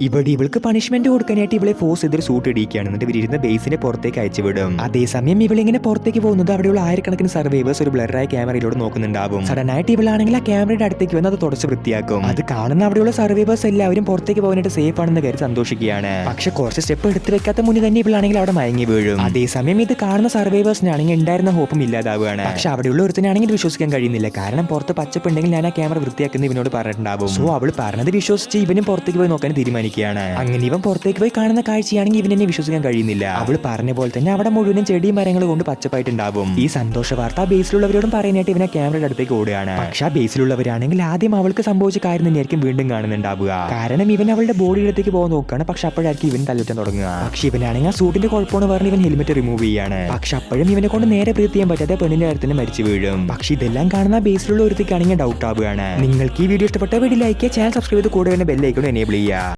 ഇവിടെ ഇവൾക്ക് പണിഷ്മെന്റ് കൊടുക്കാനായിട്ട് ഇവളെ ഫോഴ്സ് ചെയ്തൊരു സൂട്ട് ഇടിക്കുകയാണ്. എന്നിട്ട് ഇവരിരുന്ന ബേസിന്റെ പുറത്തേക്ക് അയച്ചു വിടും. അതേസമയം ഇവളിങ്ങനെ പുറത്തേക്ക് പോകുന്നത് അവിടെയുള്ള ആയിരക്കണക്കിന് സർവൈവേഴ്സ് ഒരു ബ്ലറായ ക്യാമറയിലൂടെ നോക്കുന്നുണ്ടാവും. സഡനായിട്ട് ഇവളാണെങ്കിൽ ആ ക്യാമറയുടെ അടുത്തേക്ക് വന്ന് അത് തുടച്ച് വൃത്തിയാക്കും. അത് കാണുന്ന അവിടെയുള്ള സർവൈവേഴ്സ് എല്ലാവരും പുറത്തേക്ക് പോകാനായിട്ട് സേഫ് ആണെന്ന് കരുതി സന്തോഷിക്കുകയാണ്. പക്ഷെ കുറച്ച് സ്റ്റെപ്പ് എടുത്ത് വെക്കാത്ത മുന്നേ തന്നെ ഇവളാണെങ്കിൽ അവിടെ മയങ്ങി വീഴും. അതേസമയം ഇത് കാണുന്ന സർവൈവേഴ്സിനാണെങ്കിൽ ഉണ്ടായിരുന്ന ഹോപ്പും ഇല്ലാതാവുകയാണ്. പക്ഷെ അവിടെയുള്ള ഒരുത്തനാണെങ്കിൽ വിശ്വസിക്കാൻ കഴിയുന്നില്ല. കാരണം പുറത്ത് പച്ചപ്പുണ്ടെങ്കിൽ ഞാൻ ആ ക്യാമറ വൃത്തിയാക്കുന്ന ഇവനോട് പറഞ്ഞിട്ടുണ്ടാവും. സോ അവൾ പറഞ്ഞത് വിശ്വസിച്ച് ഇവനും പുറത്തേക്ക് പോയി നോക്കാൻ തീരുമാനിക്കുകയാണ്. അങ്ങനെ ഇവൻ പുറത്തേക്ക് പോയി കാണുന്ന കാഴ്ചയാണെങ്കിൽ ഇവനെന്നെ വിശ്വസിക്കാൻ കഴിയുന്നില്ല. അവൾ പറഞ്ഞ പോലെ തന്നെ അവിടെ മുഴുവനും ചെടി മരങ്ങൾ കൊണ്ട് പച്ചപ്പായിട്ടുണ്ടാവും. ഈ സന്തോഷ വാർത്ത ആ ബേസിലുള്ളവരോടും പറയാനായിട്ട് ഇവനെ ക്യാമറയുടെ അടുത്തേക്ക് ഓടുകയാണ്. പക്ഷെ ആ ബേസിലുള്ളവരാണെങ്കിൽ ആദ്യം അവൾക്ക് സംഭവിച്ച കാര്യം തന്നെയായിരിക്കും വീണ്ടും കാണുന്നുണ്ടാവുക. കാരണം ഇവൻ അവളുടെ ബോഡിയുടെ അടുത്തേക്ക് പോകാൻ നോക്കുകയാണ്. പക്ഷെ അപ്പോഴായിരിക്കും ഇവൻ തല്ലുറ്റാൻ തുടങ്ങുക. പക്ഷെ ഇവനാണെങ്കിൽ ആ സൂട്ടിന്റെ കുഴപ്പമാണ് പറഞ്ഞ് ഇവൻ ഹെൽമെറ്റ് റിമൂവ് ചെയ്യാണ്. പക്ഷെ അപ്പോഴും ഇവനെ കൊണ്ട് നേരെ ബ്രീത്ത് ചെയ്യാൻ പറ്റാതെ പെണ്ണിന്റെ കാര്യത്തിന് മരിച്ചു വീഴും. പക്ഷെ ഇതെല്ലാം കാണുന്ന ബേസിലുള്ള ഒരുത്തേക്കാണെങ്കിൽ ഡൗട്ട് ആവുകയാണ്. നിങ്ങൾക്ക് ഈ വീഡിയോ ഇഷ്ടപ്പെട്ട വീഡിയോ ലൈക്ക് ചെയ്യുക, ചാനൽ സബ്സ്ക്രൈബ് ചെയ്ത് കൂടെ ബെൽ ഐക്കൺ എനേബിൾ ചെയ്യുക.